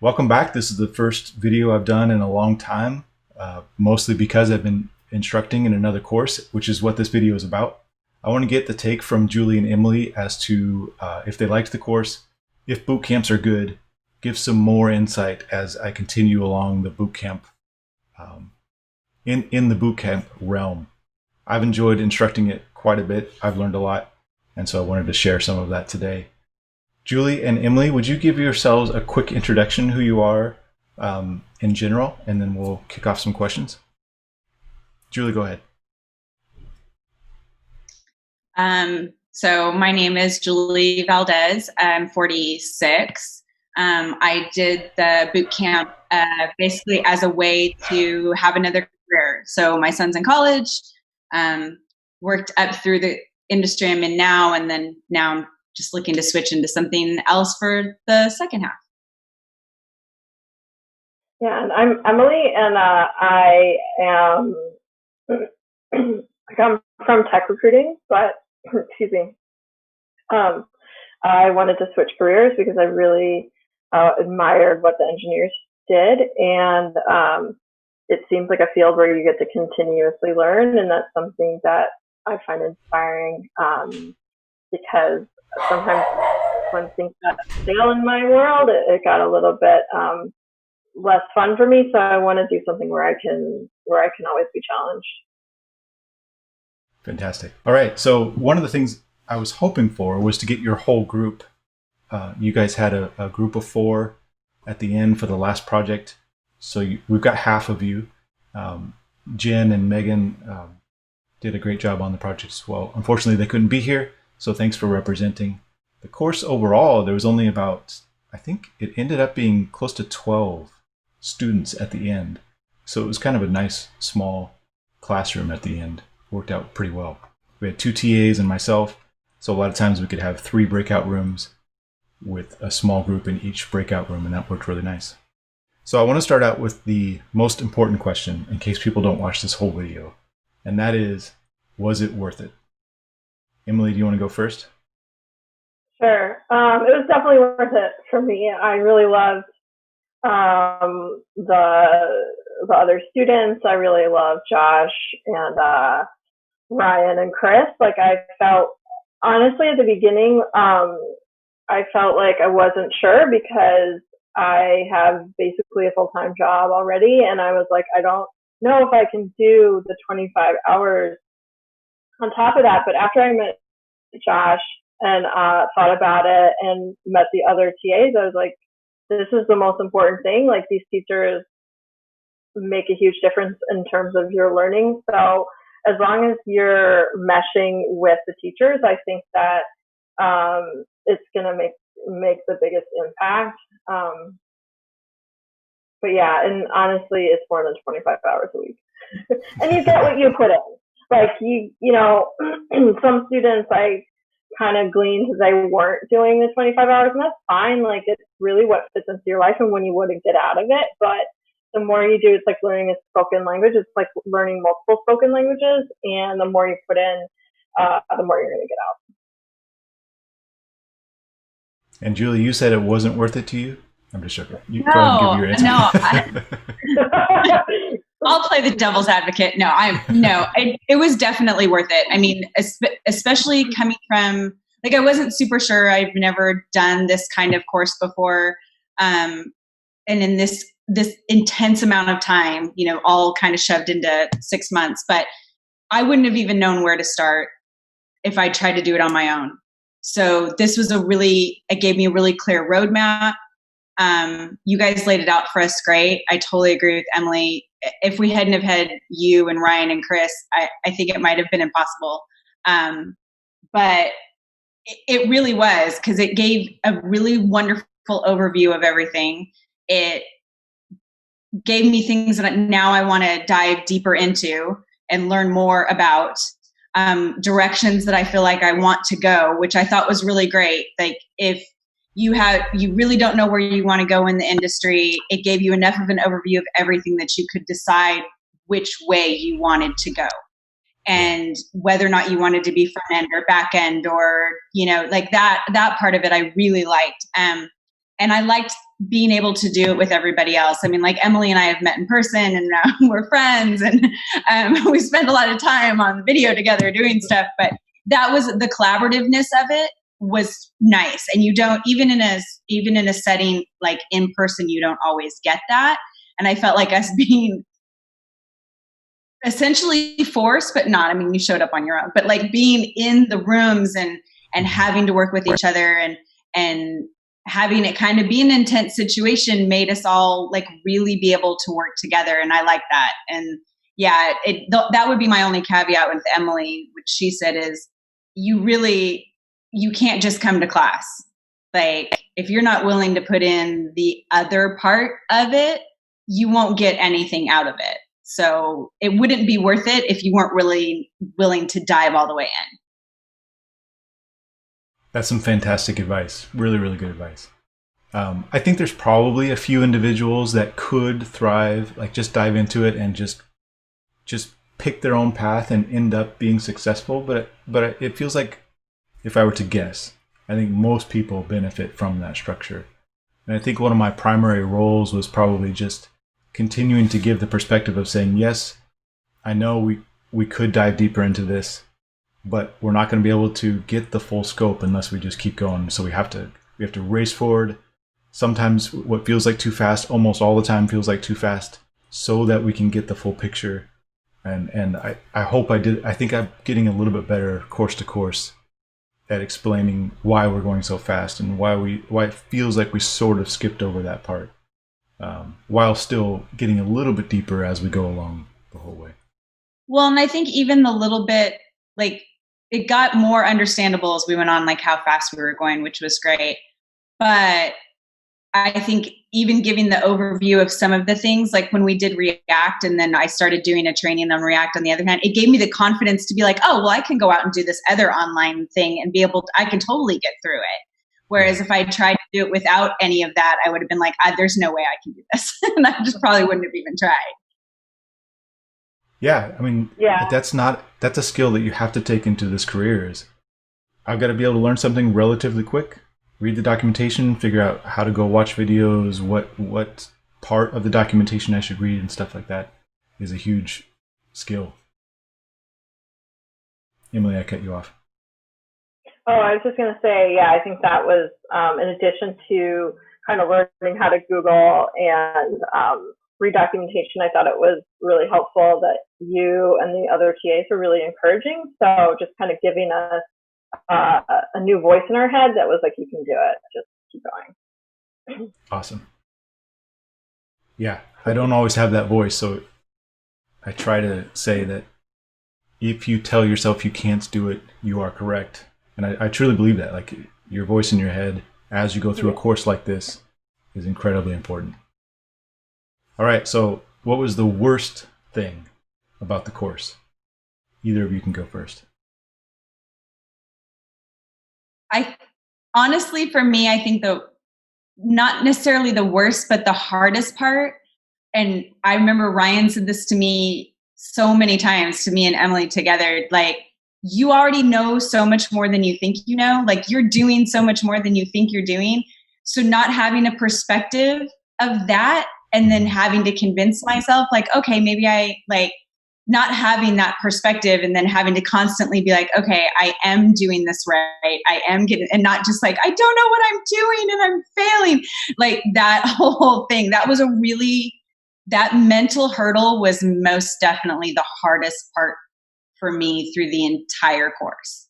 Welcome back. This is the first video I've done in a long time, mostly because I've been instructing in another course, which is what this video is about. I want to get the take from Julie and Emily as to if they liked the course, if boot camps are good, give some more insight as I continue along the boot camp, in the boot camp realm. I've enjoyed instructing it quite a bit. I've learned a lot, and so I wanted to share some of that today. Julie and Emily, would you give yourselves a quick introduction, who you are in general, and then we'll kick off some questions? Julie, go ahead. So my name is Julie Valdez. I'm 46. I did the boot camp basically as a way to have another career. So my son's in college, worked up through the industry I'm in now, and then now I'm just looking to switch into something else for the second half. Yeah, and I'm Emily, and I am I come from tech recruiting, but excuse me, I wanted to switch careers because I really admired what the engineers did, and it seems like a field where you get to continuously learn, and that's something that I find inspiring because sometimes when things got stale in my world, it got a little bit less fun for me. So I want to do something where I can always be challenged. Fantastic. All right. So one of the things I was hoping for was to get your whole group. You guys had a group of 4 at the end for the last project. So we've got half of you. Jen and Megan did a great job on the project as well. Unfortunately, they couldn't be here. So thanks for representing. The course overall, there was only about, I think it ended up being close to 12 students at the end. So it was kind of a nice small classroom at the end. Worked out pretty well. We had 2 TAs and myself. So a lot of times we could have 3 breakout rooms with a small group in each breakout room, and that worked really nice. So I want to start out with the most important question in case people don't watch this whole video. And that is, was it worth it? Emily, do you want to go first? Sure. It was definitely worth it for me. I really loved the other students. I really loved Josh and Ryan and Chris. Like, I felt, honestly, at the beginning, I felt like I wasn't sure because I have basically a full-time job already, and I was like, I don't know if I can do the 25 hours on top of that. But after I met Josh and thought about it and met the other TAs, I was like, this is the most important thing. Like, these teachers make a huge difference in terms of your learning. So as long as you're meshing with the teachers, I think that it's going to make the biggest impact. But yeah, and honestly, it's more than 25 hours a week. And you get what you put in. Like, you know, some students I kind of gleaned they weren't doing the 25 hours, and that's fine. Like, it's really what fits into your life and when you want to get out of it. But the more you do, it's like learning a spoken language. It's like learning multiple spoken languages, and the more you put in, the more you're going to get out. And Julie, you said it wasn't worth it to you? I'm just joking. You go ahead and give your answer. I'll play the devil's advocate. It was definitely worth it. I mean, especially coming from, like, I wasn't super sure. I've never done this kind of course before. And in this intense amount of time, you know, all kind of shoved into 6 months, but I wouldn't have even known where to start if I tried to do it on my own. So this was it gave me a really clear roadmap. You guys laid it out for us great. I totally agree with Emily. If we hadn't have had you and Ryan and Chris, I think it might have been impossible. But it really was, because it gave a really wonderful overview of everything. It gave me things that now I want to dive deeper into and learn more about, directions that I feel like I want to go, which I thought was really great. Like, if you really don't know where you want to go in the industry, it gave you enough of an overview of everything that you could decide which way you wanted to go, and whether or not you wanted to be front end or back end, or, you know, like that part of it I really liked. And I liked being able to do it with everybody else. I mean, like Emily and I have met in person and now we're friends, and we spend a lot of time on video together doing stuff, but that was the collaborativeness of it was nice. And you don't, even in a setting like in person, you don't always get that. And I felt like us being essentially forced, but not, I mean, you showed up on your own, but like being in the rooms and having to work with each other and having it kind of be an intense situation made us all like really be able to work together. And I like that. And yeah, that would be my only caveat with Emily, which she said is you can't just come to class. Like if you're not willing to put in the other part of it, you won't get anything out of it. So it wouldn't be worth it if you weren't really willing to dive all the way in. That's some fantastic advice. Really, really good advice. I think there's probably a few individuals that could thrive, like just dive into it and just pick their own path and end up being successful. But it feels like, if I were to guess, I think most people benefit from that structure. And I think one of my primary roles was probably just continuing to give the perspective of saying, yes, I know we could dive deeper into this, but we're not going to be able to get the full scope unless we just keep going. So we have to race forward. Sometimes what feels like too fast, almost all the time feels like too fast, so that we can get the full picture. And I hope I think I'm getting a little bit better course to course at explaining why we're going so fast and why it feels like we sort of skipped over that part, while still getting a little bit deeper as we go along the whole way. Well, and I think even the little bit, like, it got more understandable as we went on, like how fast we were going, which was great. But I think even giving the overview of some of the things, like when we did React and then I started doing a training on React on the other hand, it gave me the confidence to be like, oh, well, I can go out and do this other online thing and be able to, I can totally get through it. Whereas if I tried to do it without any of that, I would have been like, there's no way I can do this. And I just probably wouldn't have even tried. Yeah, I mean, that's a skill that you have to take into this career. Is I've got to be able to learn something relatively quick, read the documentation, figure out how to go watch videos, what part of the documentation I should read and stuff like that is a huge skill. Emily, I cut you off. Oh, I was just going to say, yeah, I think that was, in addition to kind of learning how to Google and read documentation, I thought it was really helpful that you and the other TAs were really encouraging. So just kind of giving us a new voice in our head that was like, you can do it, just keep going. Awesome. Yeah, I don't always have that voice, so I try to say that if you tell yourself you can't do it, you are correct. And I truly believe that. Like, your voice in your head as you go through a course like this is incredibly important. All right, so what was the worst thing about the course? Either of you can go first. Honestly, for me, I think not necessarily the worst, but the hardest part. And I remember Ryan said this to me so many times, to me and Emily together, like, you already know so much more than you think you know. Like, you're doing so much more than you think you're doing. So not having a perspective of that and then having to convince myself, like, okay, maybe not having that perspective and then having to constantly be like, okay, I am doing this right. I am getting, and not just like, I don't know what I'm doing and I'm failing. Like, that whole thing, that mental hurdle was most definitely the hardest part for me through the entire course.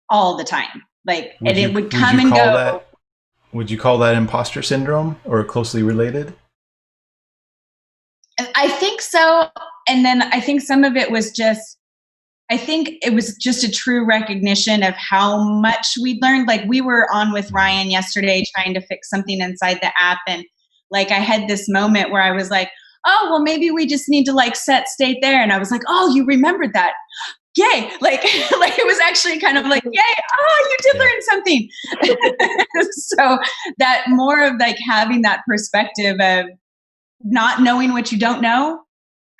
All the time. Like, and it would come and go. Would you call that imposter syndrome or closely related? I think so. And then I think some of it was just a true recognition of how much we'd learned. Like, we were on with Ryan yesterday trying to fix something inside the app. And like, I had this moment where I was like, oh, well, maybe we just need to like set state there. And I was like, oh, you remembered that. Yay. Like it was actually kind of like, yay. Oh, you did learn something. So that more of like having that perspective of not knowing what you don't know,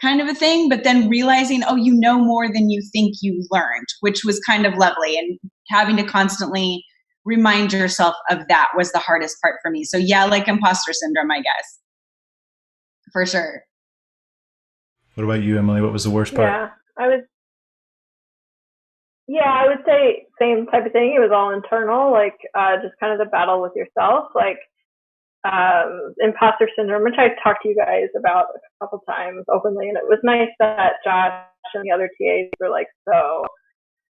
kind of a thing, but then realizing, oh, you know more than you think you learned, which was kind of lovely. And having to constantly remind yourself of that was the hardest part for me. So yeah, like imposter syndrome, I guess, for sure. What about you, Emily? What was the worst part? Yeah, I would say same type of thing. It was all internal, like just kind of the battle with yourself, like imposter syndrome, which I've talked to you guys about a couple times openly, and it was nice that Josh and the other TAs were like, so,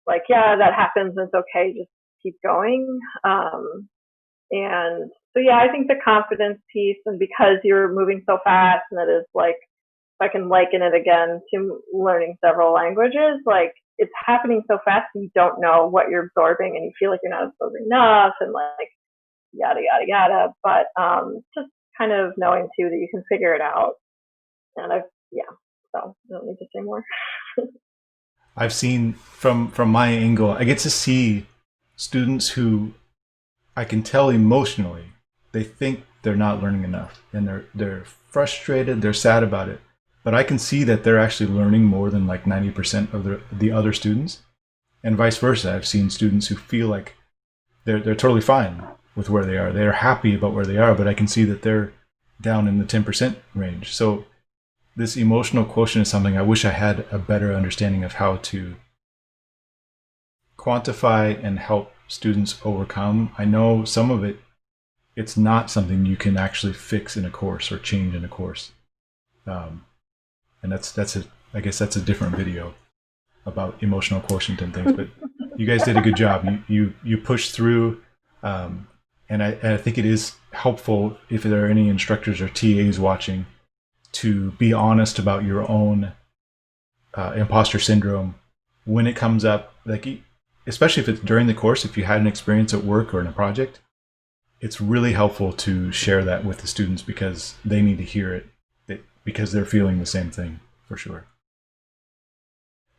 like, yeah, that happens, and it's okay, just keep going. And so, yeah, I think the confidence piece, and because you're moving so fast, and it is like, if I can liken it again to learning several languages, like it's happening so fast and you don't know what you're absorbing and you feel like you're not absorbing enough and like yada yada yada. But just kind of knowing too that you can figure it out. And so I don't need to say more. I've seen from my angle, I get to see students who I can tell emotionally they think they're not learning enough, and they're frustrated, they're sad about it. But I can see that they're actually learning more than like 90% of the other students, and vice versa. I've seen students who feel like they're totally fine with where they are. They're happy about where they are, but I can see that they're down in the 10% range. So this emotional quotient is something I wish I had a better understanding of how to quantify and help students overcome. I know some of it's not something you can actually fix in a course or change in a course. And I guess that's a different video about emotional quotient and things, but you guys did a good job. You pushed through, and I think it is helpful if there are any instructors or TAs watching to be honest about your own imposter syndrome when it comes up, like especially if it's during the course. If you had an experience at work or in a project, it's really helpful to share that with the students because they need to hear it, because they're feeling the same thing for sure.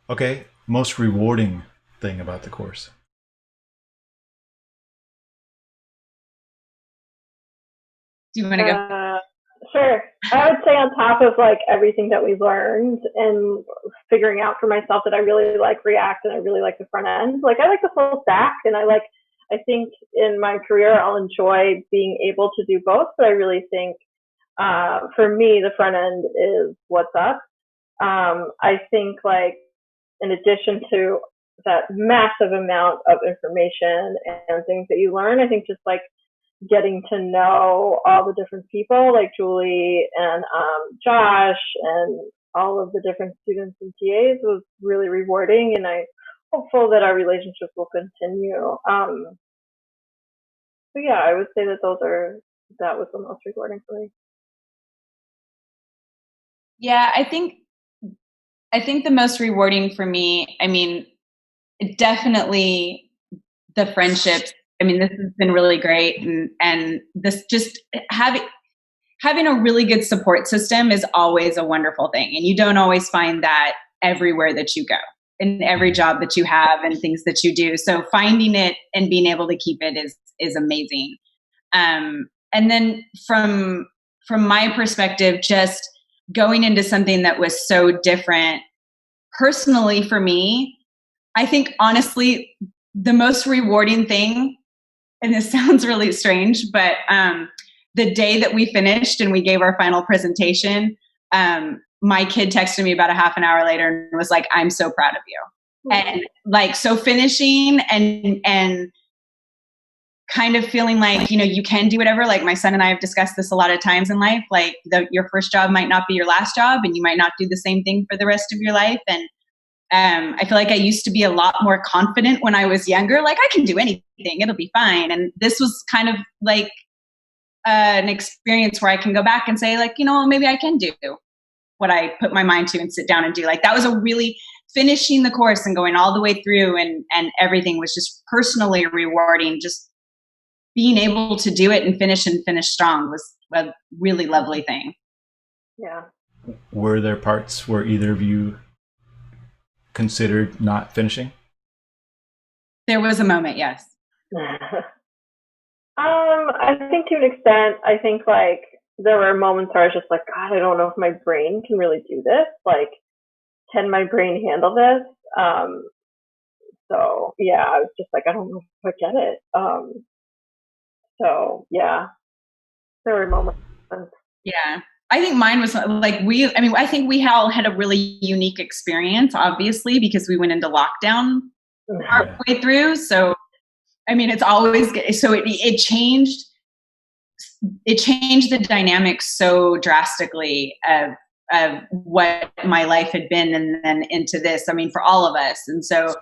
Okay, most rewarding thing about the course. Do you want to go? Sure. I would say on top of like everything that we've learned and figuring out for myself that I really like React and I really like the front end. Like I like the full stack, and I think in my career I'll enjoy being able to do both, but I really think for me the front end is what's up. I think like in addition to that massive amount of information and things that you learn, I think just like getting to know all the different people like Julie and Josh and all of the different students and TAs was really rewarding, and I'm hopeful that our relationship will continue. So yeah, I would say that that was the most rewarding for me. Yeah, I think the most rewarding for me, I mean, definitely the friendships. I mean, this has been really great, and this just having a really good support system is always a wonderful thing, and you don't always find that everywhere that you go, in every job that you have, and things that you do. So finding it and being able to keep it is amazing. And then from my perspective, just going into something that was so different personally for me, I think honestly the most rewarding thing, and this sounds really strange, but the day that we finished and we gave our final presentation, my kid texted me about a half an hour later and was like, "I'm so proud of you." Mm-hmm. And like, so finishing and kind of feeling like, you can do whatever. Like my son and I have discussed this a lot of times in life, like your first job might not be your last job, and you might not do the same thing for the rest of your life. And I feel like I used to be a lot more confident when I was younger. Like I can do anything, it'll be fine. And this was kind of like an experience where I can go back and say like, maybe I can do what I put my mind to and sit down and do. Like that was a really finishing the course and going all the way through, and everything was just personally rewarding. Just being able to do it and finish strong was a really lovely thing. Yeah. Were there parts where either of you considered not finishing? There was a moment, yes. I think to an extent, I think like there were moments where I was just like, God, I don't know if my brain can really do this. Like, can my brain handle this? So yeah, I was just like, I don't know if I get it. So yeah, there were moments. Yeah. I think mine was like I think we all had a really unique experience, obviously, because we went into lockdown halfway through. So, I mean, it's always, so it changed the dynamics so drastically of what my life had been and then into this, I mean, for all of us. And so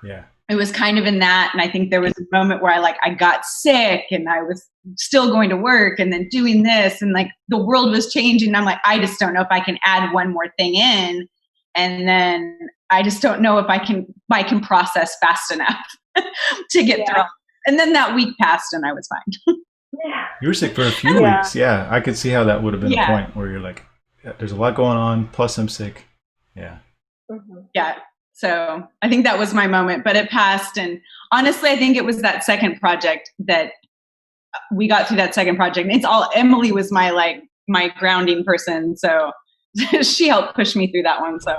it was kind of in that. And I think there was a moment where I got sick and I was still going to work and then doing this, and like the world was changing. And I'm like, I just don't know if I can add one more thing in. And then I just don't know if I can process fast enough to get through. And then that week passed and I was fine. You were sick for a few weeks. Yeah, I could see how that would have been a point where you're like, there's a lot going on, plus I'm sick. Yeah. Yeah. So I think that was my moment, but it passed. And honestly, I think it was that second project that we got through that second project. It's all, Emily was my grounding person. So she helped push me through that one. So.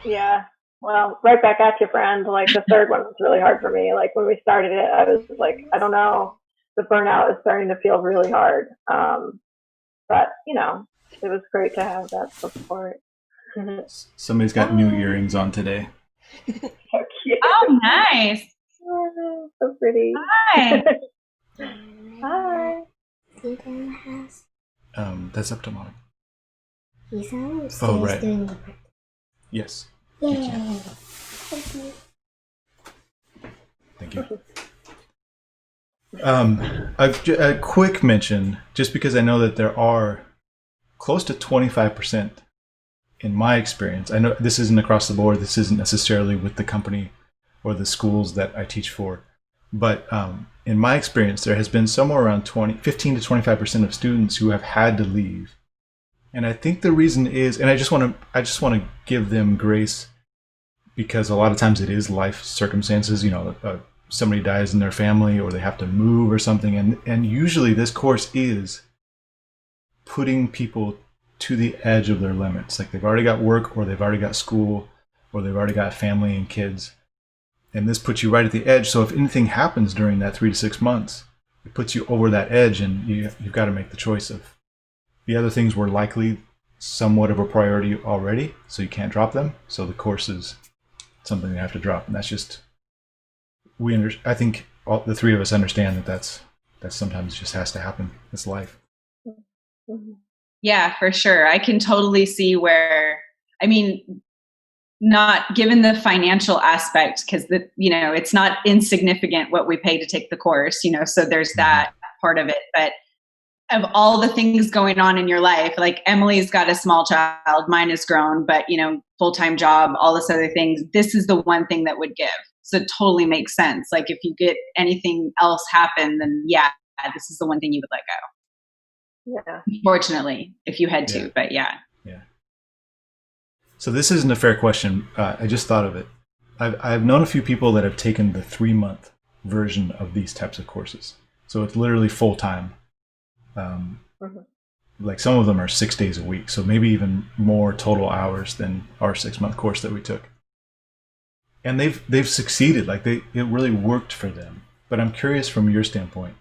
Yeah. Well, right back at you, friend. Like the third one was really hard for me. Like when we started it, I was like, I don't know. The burnout is starting to feel really hard. But it was great to have that support. Somebody's got new earrings on today. So cute. Oh, nice. Oh, so pretty. Hi. Hi. See them in the house. That's up to Mom. He's upstairs doing the practice. Yes. Yay. Thank you. A quick mention, just because I know that there are close to 25%, in my experience. I know this isn't across the board. This isn't necessarily with the company or the schools that I teach for. But in my experience, there has been somewhere around 15 to 25% of students who have had to leave. And I think the reason is, and I just want to give them grace, because a lot of times it is life circumstances. Somebody dies in their family or they have to move or something. And usually this course is putting people to the edge of their limits. Like they've already got work, or they've already got school, or they've already got family and kids. And this puts you right at the edge. So if anything happens during that 3 to 6 months, it puts you over that edge, and you've got to make the choice of the other things were likely somewhat of a priority already, so you can't drop them. So the course is something you have to drop. And that's just, I think the three of us understand that sometimes just has to happen. It's life. Yeah, for sure. I can totally see where, I mean, not given the financial aspect, because it's not insignificant what we pay to take the course, so there's that part of it. But of all the things going on in your life, like Emily's got a small child, mine is grown, but full-time job, all this other things, this is the one thing that would give. So it totally makes sense. Like if you get anything else happen, then this is the one thing you would let go. Yeah. Fortunately, if you had to, but yeah. So this isn't a fair question. I just thought of it. I've known a few people that have taken the 3-month version of these types of courses. So it's literally full time. Like some of them are 6 days a week, so maybe even more total hours than our 6-month course that we took. And they've succeeded. Like it really worked for them. But I'm curious from your standpoint,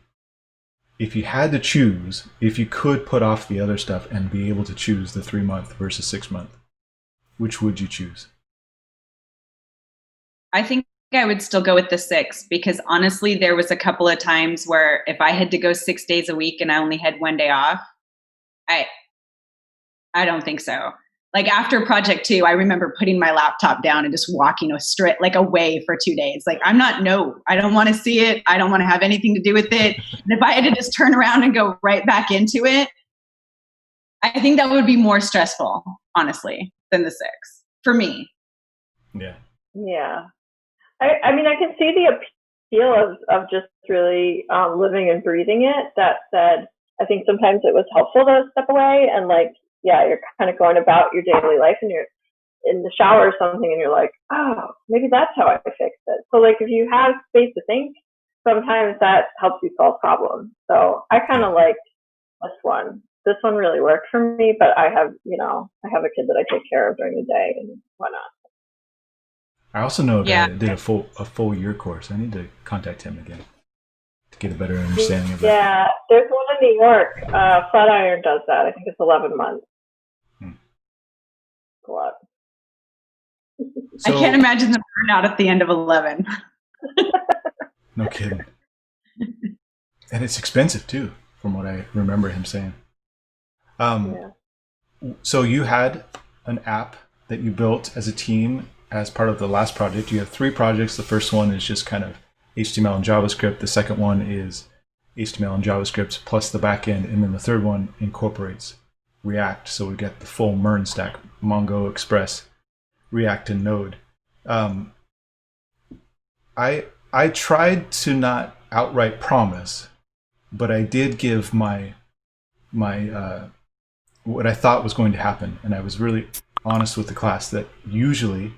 if you had to choose, if you could put off the other stuff and be able to choose the 3-month versus 6-month, which would you choose? I think I would still go with the 6, because honestly, there was a couple of times where if I had to go 6 days a week and I only had 1 day off, I don't think so. Like after project 2, I remember putting my laptop down and just walking away for 2 days. Like I don't want to see it. I don't want to have anything to do with it. And if I had to just turn around and go right back into it, I think that would be more stressful, honestly, than the 6 for me. Yeah. Yeah. I mean, I can see the appeal of just really living and breathing it. That said, I think sometimes it was helpful to step away and you're kind of going about your daily life and you're in the shower or something and you're like, oh, maybe that's how I fix it. So if you have space to think, sometimes that helps you solve problems. So I kind of like this one. This one really worked for me, but I have a kid that I take care of during the day and whatnot. I also know a guy Yeah. that did a full year course. I need to contact him again to get a better understanding of that. Yeah, there's one in New York. Flatiron does that. I think it's 11 months. A lot. I can't imagine the burnout at the end of 11. No kidding. And it's expensive too, from what I remember him saying. So you had an app that you built as a team as part of the last project. You have 3 projects. The first one is just kind of HTML and JavaScript. The second one is HTML and JavaScript plus the backend. And then the third one incorporates React. So we get the full MERN stack, Mongo, Express, React, and Node. I tried to not outright promise, but I did give my what I thought was going to happen, and I was really honest with the class that usually.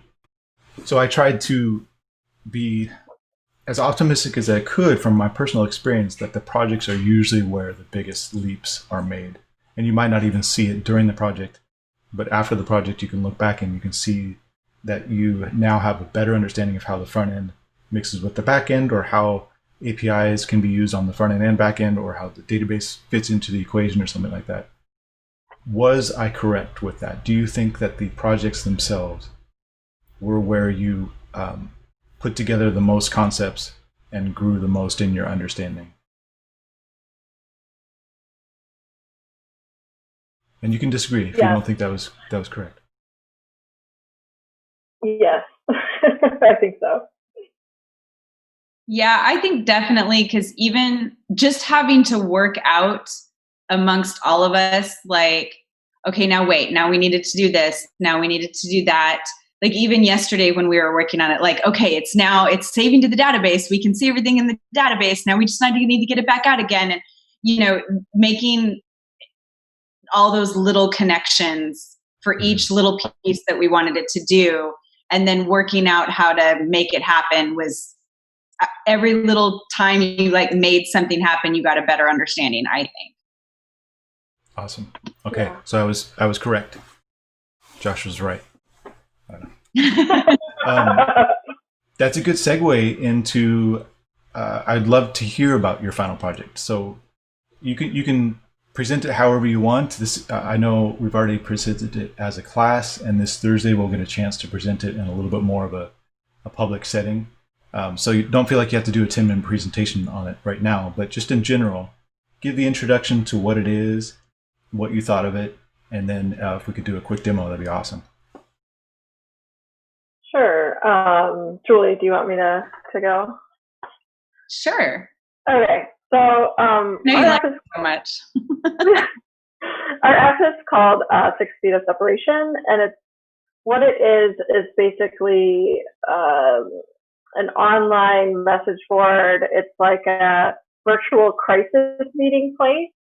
So I tried to be as optimistic as I could from my personal experience that the projects are usually where the biggest leaps are made, and you might not even see it during the project, but after the project you can look back and you can see that you now have a better understanding of how the front end mixes with the back end, or how APIs can be used on the front end and back end, or how the database fits into the equation or something like that. Was I correct with that? Do you think that the projects themselves were where you put together the most concepts and grew the most in your understanding? And you can disagree if you don't think that was correct. Yes, I think so. Yeah, I think definitely, because even just having to work out amongst all of us, like, okay, now wait, now we needed to do this, now we needed to do that. Like even yesterday when we were working on it, like, okay, it's saving to the database. We can see everything in the database. Now we just need to get it back out again. And, making all those little connections for each little piece that we wanted it to do, and then working out how to make it happen was every little time you made something happen, you got a better understanding, I think. Awesome. Okay. Yeah. So I was correct. Josh was right. That's a good segue into, I'd love to hear about your final project. So you can present it however you want. This, I know we've already presented it as a class, and this Thursday we'll get a chance to present it in a little bit more of a public setting. So you don't feel like you have to do a 10-minute presentation on it right now, but just in general, give the introduction to what it is, what you thought of it, and then if we could do a quick demo, that'd be awesome. Sure. Julie, do you want me to go? Sure. Okay. So no, you like it so much. Our app is called 6 Feet of Separation, and what it is basically an online message board. It's like a virtual crisis meeting place.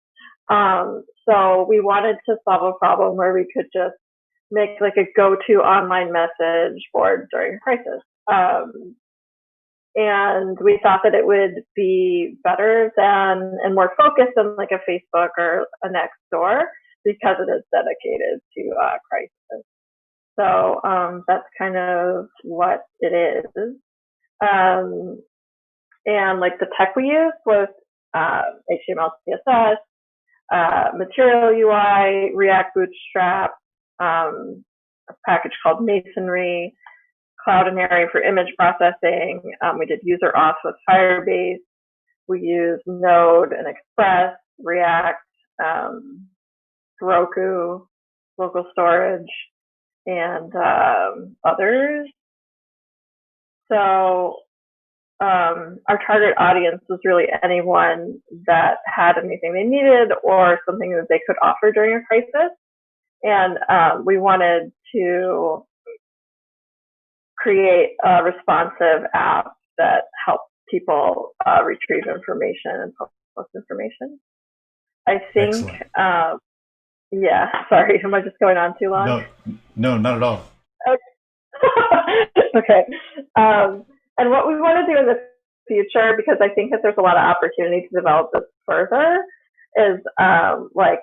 So we wanted to solve a problem where we could just make like a go-to online message board during a crisis. And we thought that it would be better than and more focused than like a Facebook or a Nextdoor because it is dedicated to crisis. So that's kind of what it is. And like the tech we used was HTML, CSS, Material UI, React Bootstrap, a package called Masonry, Cloudinary for image processing. We did user auth with Firebase. We used Node and Express, React, Heroku, local storage, and others. So our target audience was really anyone that had anything they needed or something that they could offer during a crisis. And we wanted to create a responsive app that helps people retrieve information and post information. I think, yeah, sorry, am I just going on too long? No, not at all. Okay. And what we want to do in the future, because I think that there's a lot of opportunity to develop this further, is like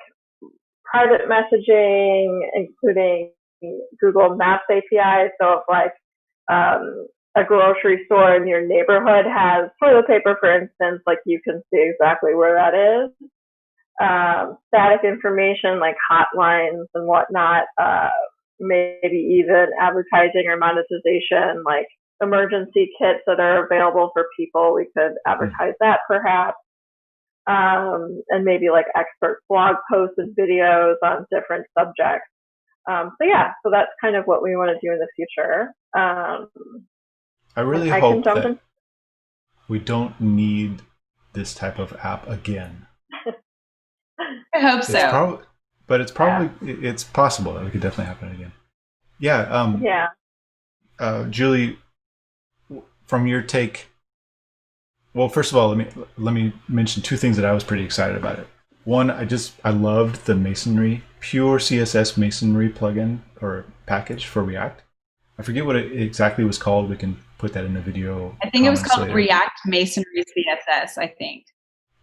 private messaging, including Google Maps API. So if like a grocery store in your neighborhood has toilet paper, for instance, like you can see exactly where that is. Static information like hotlines and whatnot, maybe even advertising or monetization, like emergency kits that are available for people. We could advertise that perhaps. And maybe like expert blog posts and videos on different subjects. So that's kind of what we want to do in the future. I really hope that we don't need this type of app again. I hope so. It's possible that it could definitely happen again. Yeah. Julie, from your take, well, first of all, let me mention two things that I was pretty excited about it. One, I loved the masonry, pure CSS masonry plugin or package for React. I forget what it exactly was called. We can put that in the video. I think it was called React Masonry CSS, I think.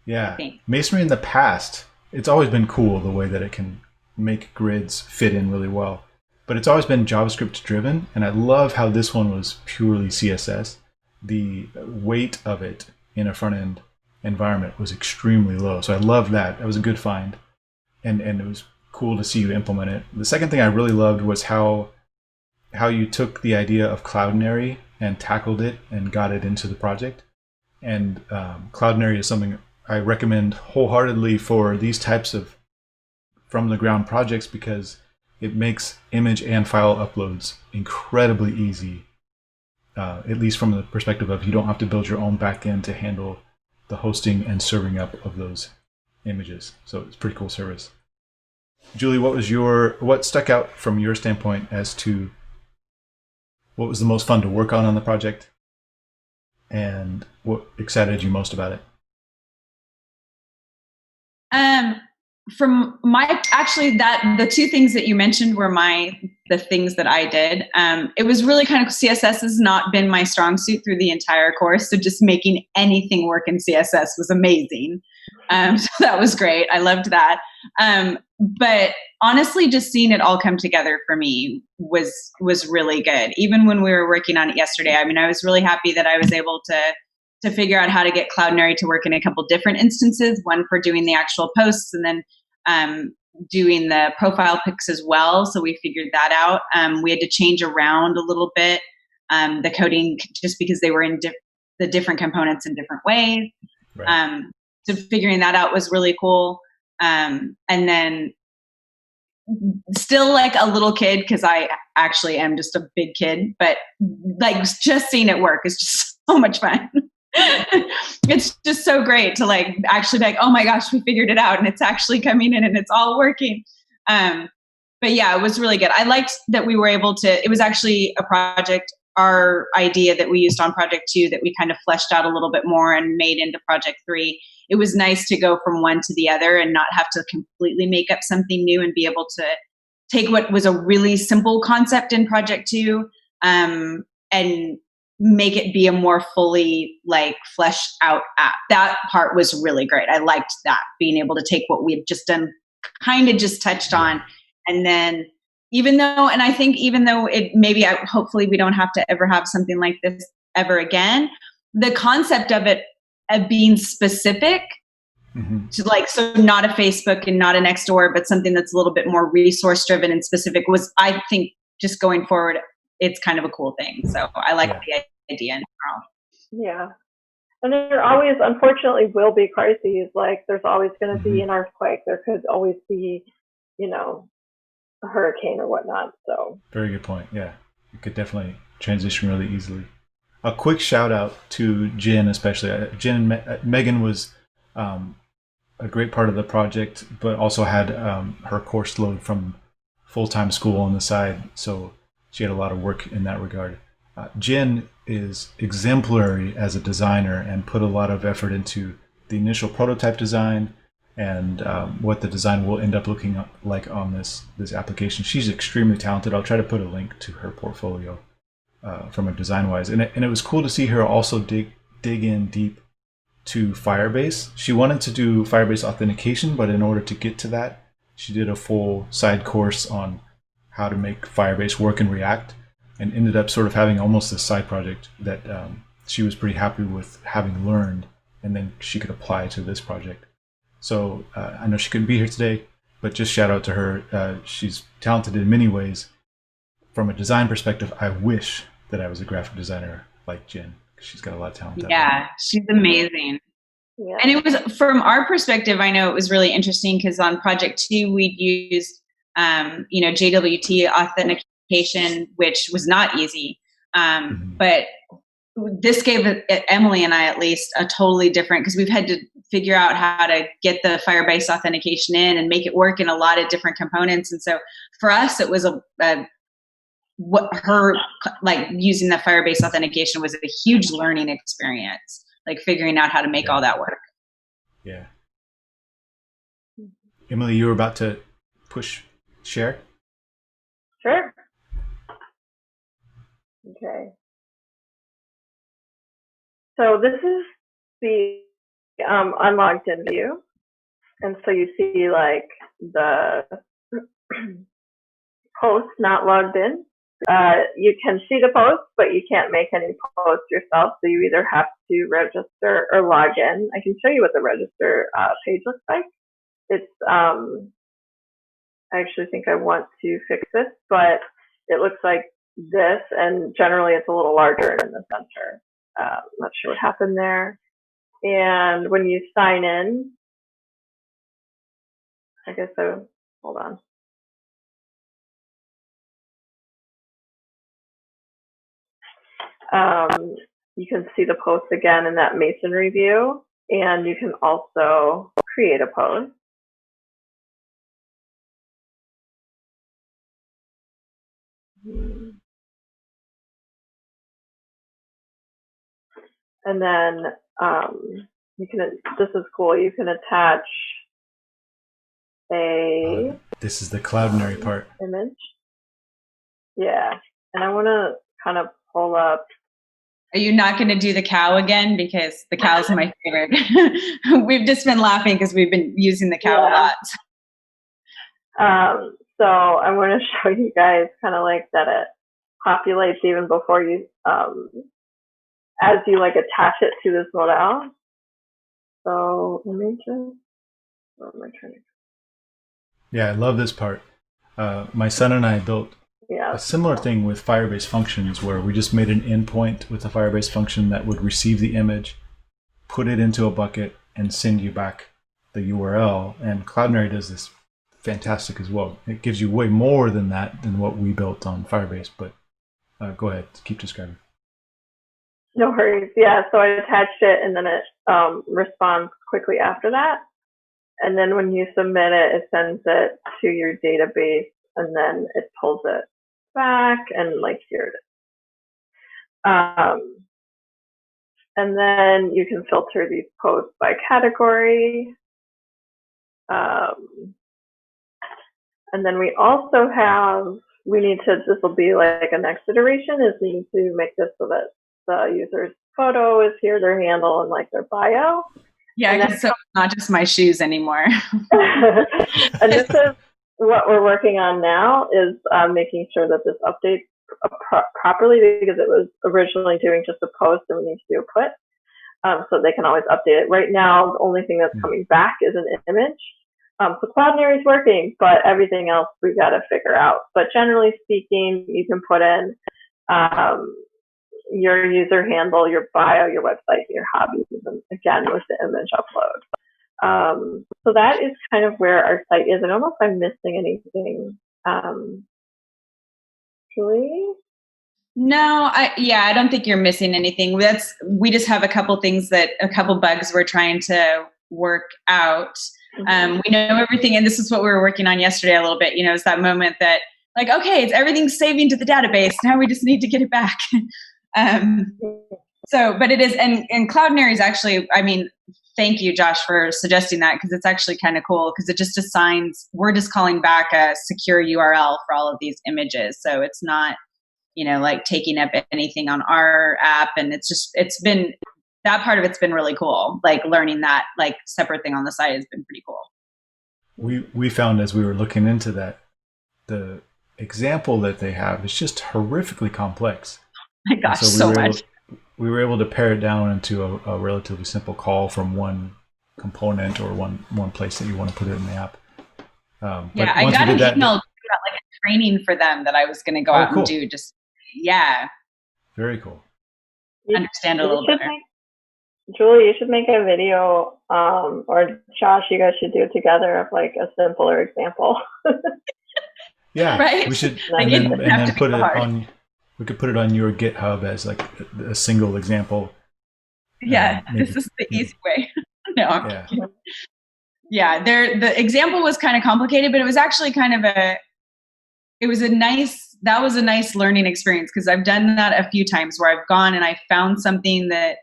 Yeah. Masonry in the past, it's always been cool the way that it can make grids fit in really well. But it's always been JavaScript driven, and I love how this one was purely CSS. The weight of it in a front end environment was extremely low. So I love that. That was a good find. And it was cool to see you implement it. The second thing I really loved was how you took the idea of Cloudinary and tackled it and got it into the project. And Cloudinary is something I recommend wholeheartedly for these types of from the ground projects because it makes image and file uploads incredibly easy, at least from the perspective of you don't have to build your own backend to handle the hosting and serving up of those images. So it's a pretty cool service. Julie, what stuck out from your standpoint as to what was the most fun to work on the project and what excited you most about it? From the two things that you mentioned were the things that I did. It was really kind of, CSS has not been my strong suit through the entire course. So just making anything work in CSS was amazing. So that was great. I loved that. But honestly, just seeing it all come together for me was really good. Even when we were working on it yesterday, I was really happy that I was able to figure out how to get Cloudinary to work in a couple different instances, one for doing the actual posts and then doing the profile pics as well. So we figured that out. We had to change around a little bit the coding just because they were in the different components in different ways. Right. So figuring that out was really cool. And then still like a little kid, because I actually am just a big kid, but like just seeing it work is just so much fun. It's just so great to like actually be like, oh my gosh, we figured it out and it's actually coming in and it's all working. But yeah, it was really good. I liked that we were able to, it was actually a project, our idea that we used on project 2 that we kind of fleshed out a little bit more and made into project 3. It was nice to go from one to the other and not have to completely make up something new and be able to take what was a really simple concept in project 2 and make it be a more fully like fleshed out app. That part was really great. I liked that, being able to take what we had just done, kind of just touched on. And then even though it maybe hopefully we don't have to ever have something like this ever again, the concept of it being specific to like, so not a Facebook and not a Nextdoor, but something that's a little bit more resource driven and specific was, I think, just going forward, it's kind of a cool thing. So I like the idea in general. Yeah. And there always, unfortunately, will be crises. Like there's always going to be an earthquake. There could always be, a hurricane or whatnot. So very good point. Yeah. You could definitely transition really easily. A quick shout out to Jen, especially. Jen and Megan was a great part of the project, but also had her course load from full-time school on the side. So she had a lot of work in that regard. Jen is exemplary as a designer and put a lot of effort into the initial prototype design and what the design will end up looking like on this application. She's extremely talented. I'll try to put a link to her portfolio from a design-wise. And it was cool to see her also dig in deep to Firebase. She wanted to do Firebase authentication, but in order to get to that, she did a full side course on how to make Firebase work in React. and ended up sort of having almost this side project that she was pretty happy with having learned, and then she could apply to this project. So I know she couldn't be here today, but just shout out to her. She's talented in many ways. From a design perspective, I wish that I was a graphic designer like Jen. She's got a lot of talent. Yeah, she's amazing. Yeah. And it was, from our perspective, I know it was really interesting because on project 2, we'd used, JWT authentication, which was not easy. But this gave Emily and I, at least, a totally different, because we've had to figure out how to get the Firebase authentication in and make it work in a lot of different components. And so for us, it was using the Firebase authentication was a huge learning experience, like figuring out how to make all that work. Yeah. Emily, you were about to push share? Sure. Okay. So this is the unlogged in view. And so you see like the post not logged in. You can see the post, but you can't make any posts yourself. So you either have to register or log in. I can show you what the register page looks like. It's, I actually think I want to fix this, but it looks like this, and generally it's a little larger in the center. Not sure what happened there. And when you sign in, I guess so, hold on. You can see the post again in that masonry view, and you can also create a post. And then you can, this is cool, you can attach a this is the Cloudinary part. Image. Yeah. And I want to kind of pull up. Are you not going to do the cow again? Because the cow is my favorite. We've just been laughing because we've been using the cow a lot. So I'm going to show you guys kind of like that it populates even before you, as you like attach it to this modal. So images. What am I trying to? Yeah, I love this part. My son and I built Yeah. a similar thing with Firebase functions, where we just made an endpoint with a Firebase function that would receive the image, put it into a bucket, and send you back the URL. And Cloudinary does this fantastic as well. It gives you way more than that than what we built on Firebase. But go ahead, keep describing. No worries. Yeah, so I attached it, and then it responds quickly after that. And then when you submit it, it sends it to your database, and then it pulls it back, and like here it is. And then you can filter these posts by category. And then we also have, this will be like a next iteration, is we need to make this so that the user's photo is here, their handle, and like their bio. Yeah, so it's not just my shoes anymore. And this is what we're working on now, is making sure that this updates properly, because it was originally doing just a post and we need to do a put, so they can always update it. Right now, the only thing that's coming back is an image. So Cloudinary is working, but everything else we got to figure out. But generally speaking, you can put in your user handle, your bio, your website, your hobbies, and again with the image upload. So that is kind of where our site is. I don't know if I'm missing anything. Julie? No, I don't think you're missing anything. We just have a couple bugs we're trying to work out. We know everything, and this is what we were working on yesterday a little bit. It's that moment that, like, okay, everything's saving to the database. Now we just need to get it back. But it is, and Cloudinary is actually, thank you, Josh, for suggesting that, because it's actually kind of cool, because it just assigns, we're just calling back a secure URL for all of these images. So it's not, like taking up anything on our app. And that part of it's been really cool. Like learning that like separate thing on the side has been pretty cool. We found, as we were looking into that, example that they have is just horrifically complex. My gosh, so so much. We were able to pare it down into a relatively simple call from one component or one place that you want to put it in the app. Yeah, I got an email about like a training for them that I was going to go out and do. Just very cool. Understand a little better. Julie, you should make a video, or Josh, you guys should do it together of like a simpler example. Yeah, right. We should, and then put it on. We could put it on your GitHub as like a single example. Yeah, this is the easy way. No, I'm kidding. Yeah, the example was kind of complicated, but it was actually kind of that was a nice learning experience, because I've done that a few times where I've gone and I found something that,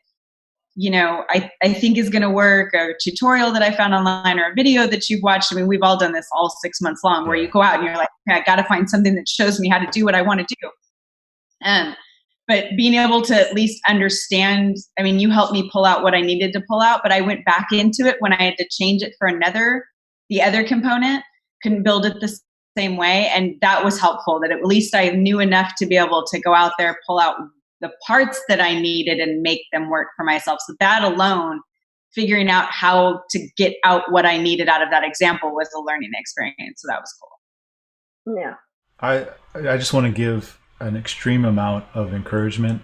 I think is going to work, a tutorial that I found online or a video that you've watched. I mean, we've all done this all 6 months long, where you go out and you're like, okay, I got to find something that shows me how to do what I want to do. But being able to at least understand, I mean, you helped me pull out what I needed to pull out, but I went back into it when I had to change it for the other component, couldn't build it the same way. And that was helpful, that at least I knew enough to be able to go out there, pull out the parts that I needed and make them work for myself. So that alone, figuring out how to get out what I needed out of that example, was a learning experience. So that was cool. Yeah. I just want to give an extreme amount of encouragement.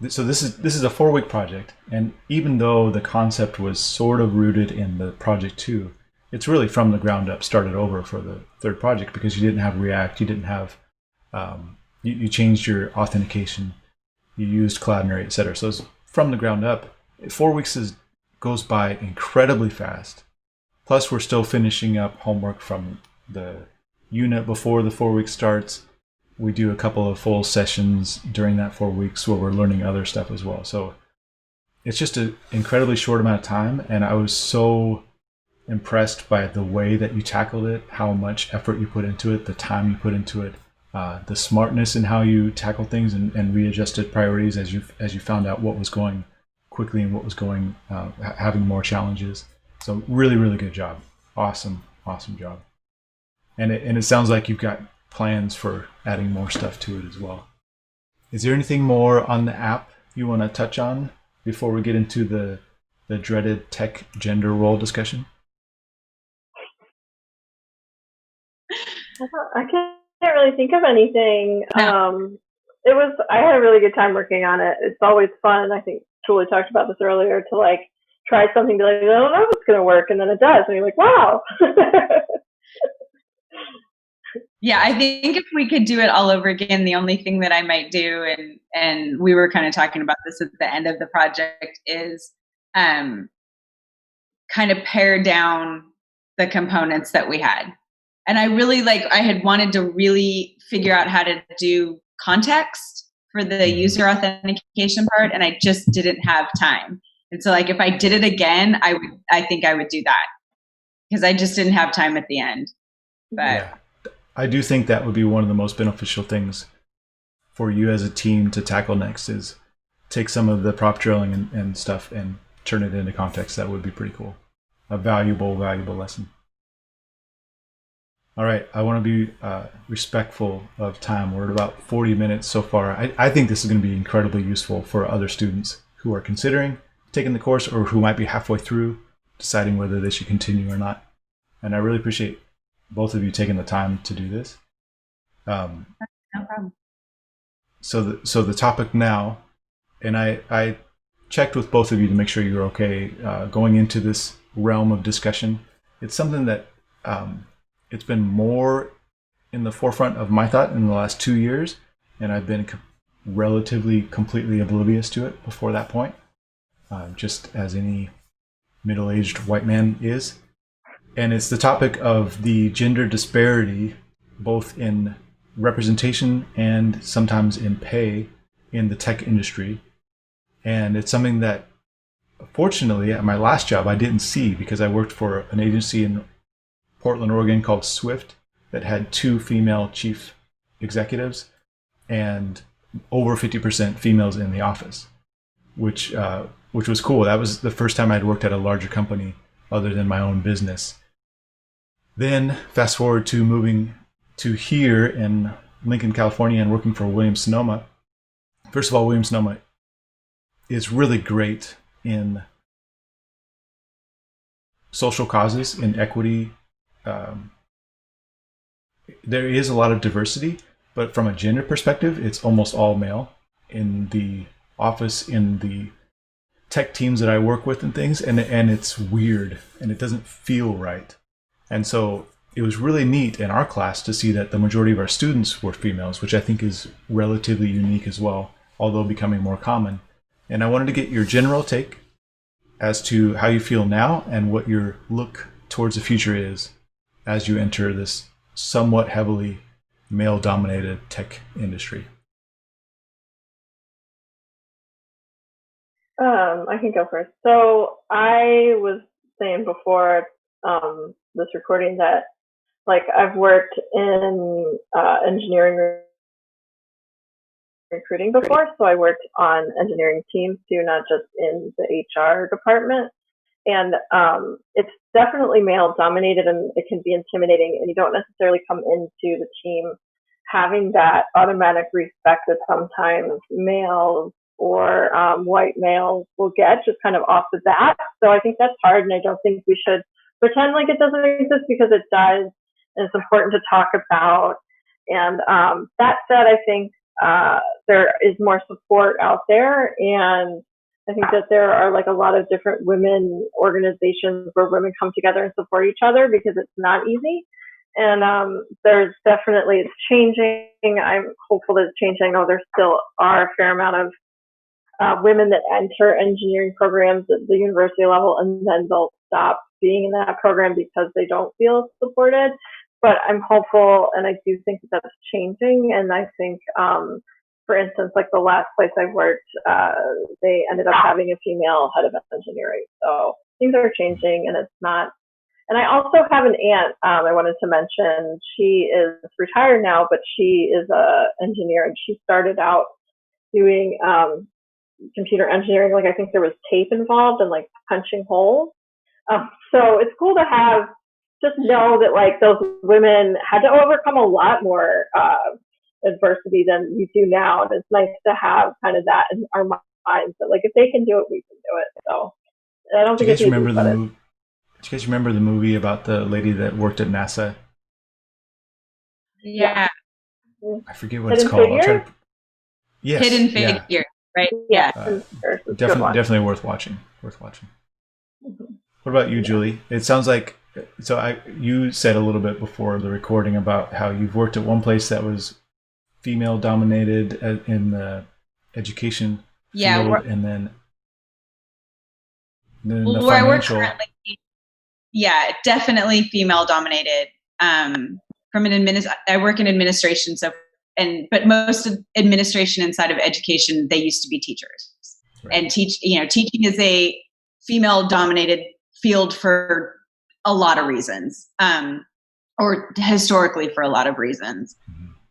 So this is a 4-week project, and even though the concept was sort of rooted in the project 2, it's really from the ground up started over for the third project, because you didn't have React, you didn't have you changed your authentication, you used Cloudinary, etc. So it's from the ground up. 4 weeks goes by incredibly fast. Plus, we're still finishing up homework from the unit before the 4 week starts. We do a couple of full sessions during that 4 weeks where we're learning other stuff as well. So it's just an incredibly short amount of time, and I was so impressed by the way that you tackled it, how much effort you put into it, the time you put into it, the smartness in how you tackle things and readjusted priorities as you found out what was going quickly and what was going having more challenges. So really, really good job. Awesome job. And it sounds like you've got plans for adding more stuff to it as well. Is there anything more on the app you want to touch on before we get into the dreaded tech gender role discussion? I can't really think of anything. No. I had a really good time working on it. It's always fun. I think Julie talked about this earlier, to like try something, be like, I don't know if it's going to work, and then it does, and you're like, wow. Yeah, I think if we could do it all over again, the only thing that I might do, and we were kind of talking about this at the end of the project, is kind of pare down the components that we had. And I really I had wanted to really figure out how to do context for the user authentication part, and I just didn't have time. And so if I did it again, I think I would do that, because I just didn't have time at the end. But yeah. I do think that would be one of the most beneficial things for you as a team to tackle next, is take some of the prop drilling and stuff and turn it into context. That would be pretty cool. A valuable lesson. All right, I want to be respectful of time. We're at about 40 minutes so far. I think this is going to be incredibly useful for other students who are considering taking the course, or who might be halfway through deciding whether they should continue or not. And I really appreciate both of you taking the time to do this. No problem. So the topic now, and I checked with both of you to make sure you're okay going into this realm of discussion. It's something that it's been more in the forefront of my thought in the last 2 years, and I've been relatively completely oblivious to it before that point, just as any middle-aged white man is. And it's the topic of the gender disparity, both in representation and sometimes in pay in the tech industry. And it's something that, fortunately, at my last job, I didn't see, because I worked for an agency in Portland, Oregon called Swift that had 2 female chief executives and over 50% females in the office, which was cool. That was the first time I'd worked at a larger company other than my own business. Then fast forward to moving to here in Lincoln, California, and working for Williams Sonoma. First of all, Williams Sonoma is really great in social causes, in equity. There is a lot of diversity, but from a gender perspective, it's almost all male in the office, in the tech teams that I work with and things, and it's weird and it doesn't feel right. And so it was really neat in our class to see that the majority of our students were females, which I think is relatively unique as well, although becoming more common. And I wanted to get your general take as to how you feel now and what your look towards the future is as you enter this somewhat heavily male-dominated tech industry. I can go first. So I was saying before this recording that like I've worked in engineering recruiting before, so I worked on engineering teams too, not just in the HR department. And it's definitely male dominated, and it can be intimidating, and you don't necessarily come into the team having that automatic respect that sometimes males or white males will get just kind of off the bat. So I think that's hard, and I don't think we should pretend like it doesn't exist, because it does, and it's important to talk about. And that said, I think there is more support out there, and I think that there are like a lot of different women organizations where women come together and support each other, because it's not easy. And there's definitely, it's changing. I'm hopeful that it's changing. I know there still are a fair amount of women that enter engineering programs at the university level, and then they'll stop being in that program because they don't feel supported. But I'm hopeful, and I do think that that's changing. And I think, for instance, like the last place I worked, they ended up having a female head of engineering. So things are changing, and it's not. And I also have an aunt I wanted to mention. She is retired now, but she is an engineer, and she started out doing computer engineering. Like I think there was tape involved and like punching holes. So it's cool to have, just know that like those women had to overcome a lot more adversity than we do now. And it's nice to have kind of that in our minds that like if they can do it, we can do it. So I don't think it's easy. Do you guys remember the movie about the lady that worked at NASA? Yeah. I forget what it's called. I'll try to... Yes. Hidden Figure, right? Yeah. Definitely worth watching. Mm-hmm. What about you, Julie? It sounds like, you said a little bit before the recording about how you've worked at one place that was female dominated in the education field, and then the financial. Where I work currently, definitely female dominated. I work in administration, but most of administration inside of education, they used to be teachers, right. And teaching is a female dominated field for a lot of reasons, or historically for a lot of reasons.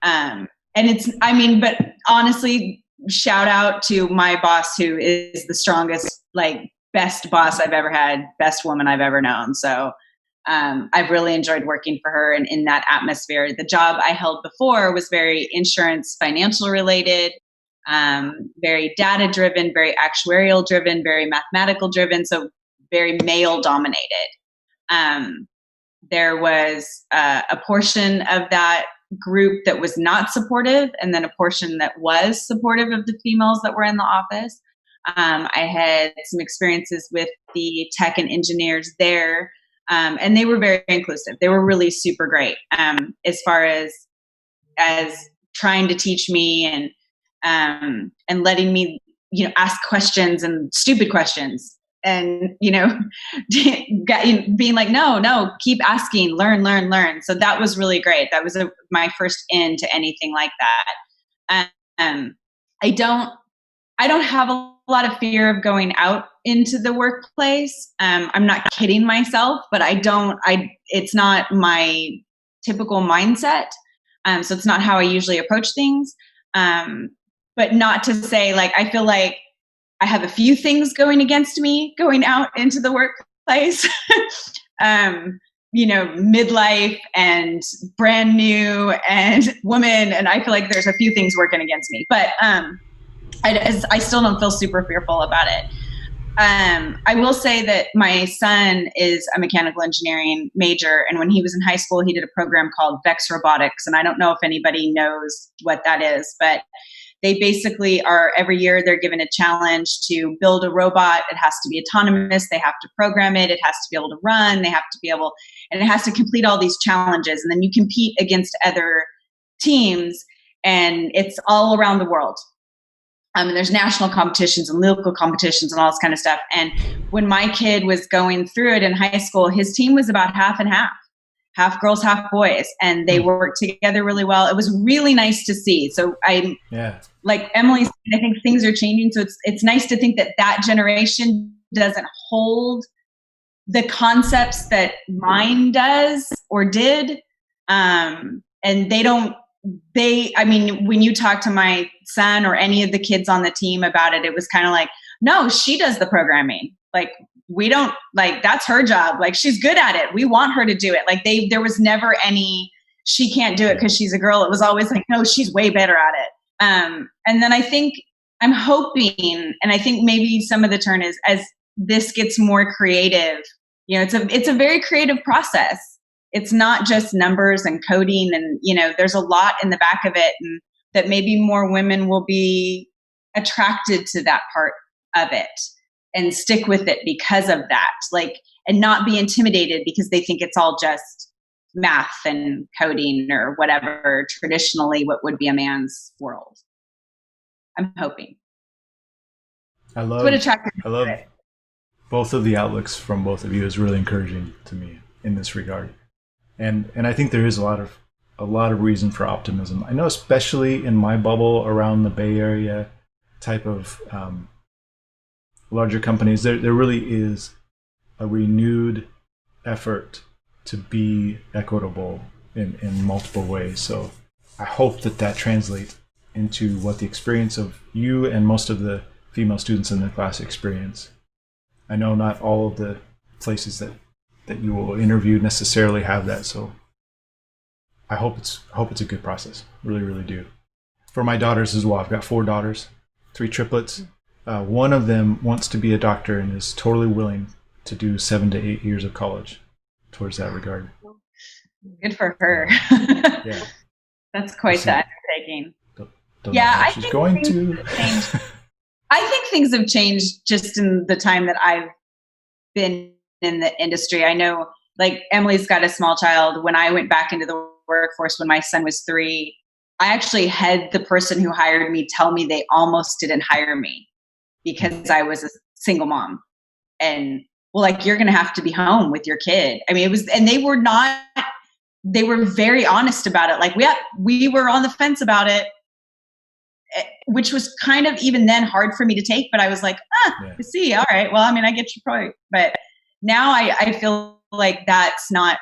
Mm-hmm. And but honestly, shout out to my boss, who is the strongest, like best boss I've ever had, best woman I've ever known. So I've really enjoyed working for her and in that atmosphere. The job I held before was very insurance, financial related, very data driven, very actuarial driven, very mathematical driven. So very male dominated. There was a portion of that group that was not supportive, and then a portion that was supportive of the females that were in the office. I had some experiences with the tech and engineers there, and they were very inclusive. They were really super great as far as trying to teach me and letting me, ask questions and stupid questions. And, being like, no, keep asking, learn. So that was really great. That was my first in to anything like that. I don't have a lot of fear of going out into the workplace. I'm not kidding myself, but it's not my typical mindset. So it's not how I usually approach things. But not to say like, I feel like I have a few things going against me going out into the workplace. midlife and brand new and woman. And I feel like there's a few things working against me, but I still don't feel super fearful about it. I will say that my son is a mechanical engineering major, and when he was in high school, he did a program called Vex Robotics, and I don't know if anybody knows what that is, but they basically are, every year they're given a challenge to build a robot. It has to be autonomous. They have to program it. It has to be able to run. They have to be able, and it has to complete all these challenges, and then you compete against other teams, and it's all around the world. And there's national competitions and local competitions and all this kind of stuff. And when my kid was going through it in high school, his team was about half and half girls, half boys. And they worked together really well. It was really nice to see. So like Emily said, I think things are changing. So it's nice to think that generation doesn't hold the concepts that mine does or did. And when you talk to my son or any of the kids on the team about it, it was kind of like, no, she does the programming. Like, we don't, like, that's her job. Like, she's good at it. We want her to do it. Like, there was never any, she can't do it because she's a girl. It was always like, no, she's way better at it. And then I think I'm hoping, and I think maybe some of the turn is as this gets more creative, it's a very creative process. It's not just numbers and coding and, there's a lot in the back of it, and that maybe more women will be attracted to that part of it and stick with it because of that, like, and not be intimidated because they think it's all just math and coding or whatever traditionally what would be a man's world. I'm hoping. I love both of the outlooks from both of you is really encouraging to me in this regard. And I think there is a lot of reason for optimism. I know, especially in my bubble around the Bay Area type of larger companies, there really is a renewed effort to be equitable in multiple ways. So I hope that translates into what the experience of you and most of the female students in the class experience. I know not all of the places that you will interview necessarily have that, so I hope it's a good process. Really, really do. For my daughters as well, I've got 4 daughters, 3 triplets. One of them wants to be a doctor and is totally willing to do 7 to 8 years of college towards that regard. Good for her. Yeah, that's quite the undertaking. Don't know how she's going to. I think things have changed just in the time that I've been in the industry. I know, like, Emily's got a small child. When I went back into the workforce when my son was 3, I actually had the person who hired me tell me they almost didn't hire me because I was a single mom. And, well, like, you're going to have to be home with your kid. I mean, it was, and they were very honest about it. Like, we were on the fence about it, which was kind of even then hard for me to take. But I was like, I see. All right. Well, I mean, I get your point. But now I feel like that's not,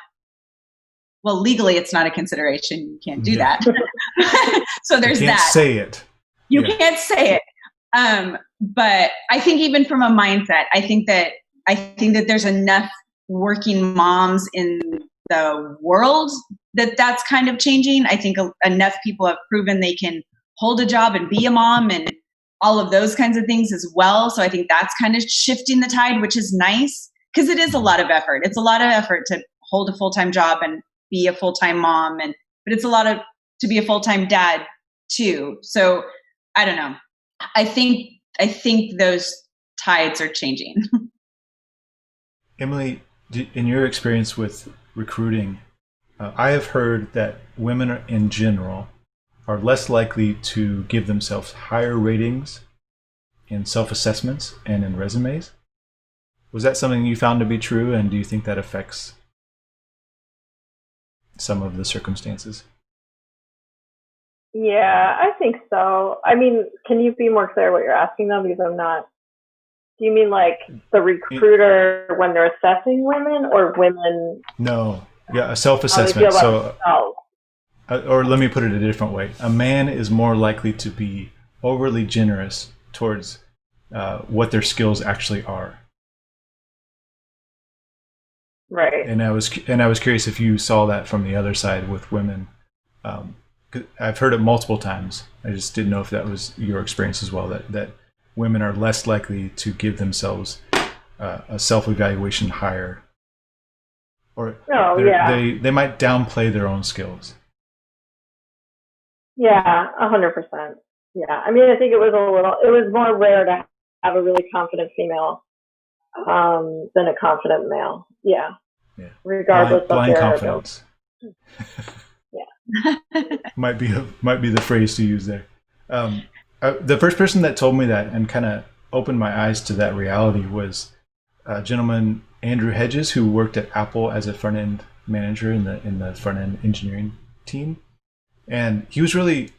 well, legally it's not a consideration. You can't do that. So there's that. You can't say it. You can't say it. But I think even from a mindset, I think that there's enough working moms in the world that's kind of changing. I think enough people have proven they can hold a job and be a mom and all of those kinds of things as well. So I think that's kind of shifting the tide, which is nice. Because it is a lot of effort. It's a lot of effort to hold a full-time job and be a full-time mom, but it's a lot to be a full-time dad too. So I don't know. I think those tides are changing. Emily, in your experience with recruiting, I have heard that women in general are less likely to give themselves higher ratings in self-assessments and in resumes. Was that something you found to be true, and do you think that affects some of the circumstances? Yeah, I think so. I mean, can you be more clear what you're asking though? Because I'm not. Do you mean like the recruiter when they're assessing women, or women? No, a self-assessment. So, or let me put it a different way: a man is more likely to be overly generous towards what their skills actually are. Right. And I was curious if you saw that from the other side with women. 'Cause I've heard it multiple times. I just didn't know if that was your experience as well. That women are less likely to give themselves a self-evaluation higher, or they might downplay their own skills. Yeah, 100%. Yeah, I mean, I think it was more rare to have a really confident female than a confident male. Yeah, Yeah, regardless blind of their confidence. Yeah, might be the phrase to use there. The first person that told me that and kind of opened my eyes to that reality was a gentleman, Andrew Hedges, who worked at Apple as a front end manager in the front end engineering team, and he was really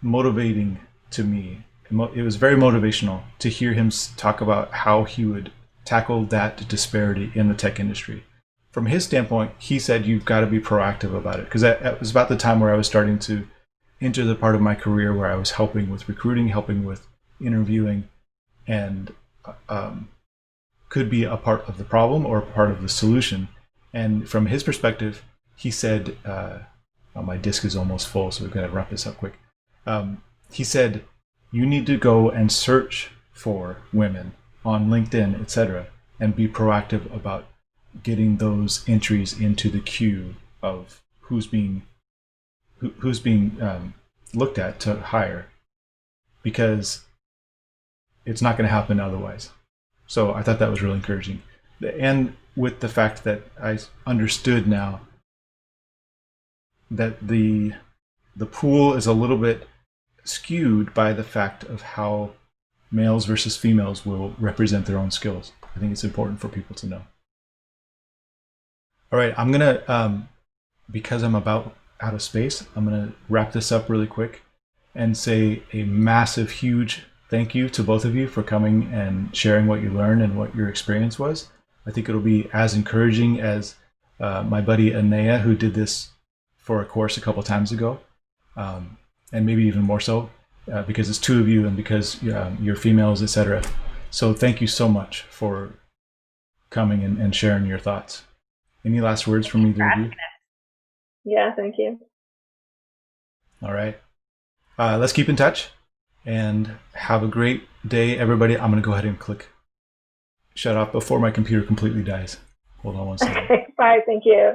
motivating to me. It was very motivational to hear him talk about how he would tackle that disparity in the tech industry. From his standpoint, he said you've got to be proactive about it, because it was about the time where I was starting to enter the part of my career where I was helping with recruiting, helping with interviewing, and could be a part of the problem or a part of the solution. And from his perspective, he said, my disc is almost full, so we've got to wrap this up quick. He said, you need to go and search for women on LinkedIn, etc., and be proactive about getting those entries into the queue of who's being looked at to hire, because it's not going to happen otherwise. So I thought that was really encouraging, and with the fact that I understood now that the pool is a little bit skewed by the fact of how males versus females will represent their own skills. I think it's important for people to know. All right, I'm gonna because I'm about out of space, I'm gonna wrap this up really quick and say a massive, huge thank you to both of you for coming and sharing what you learned and what your experience was. I think it'll be as encouraging as my buddy Anea, who did this for a course a couple times ago, and maybe even more so because it's two of you and because you're females, etc. So thank you so much for coming and sharing your thoughts. Any last words from either of you? Yeah, thank you. All right. Let's keep in touch and have a great day, everybody. I'm going to go ahead and click shut off before my computer completely dies. Hold on one second. Bye, thank you.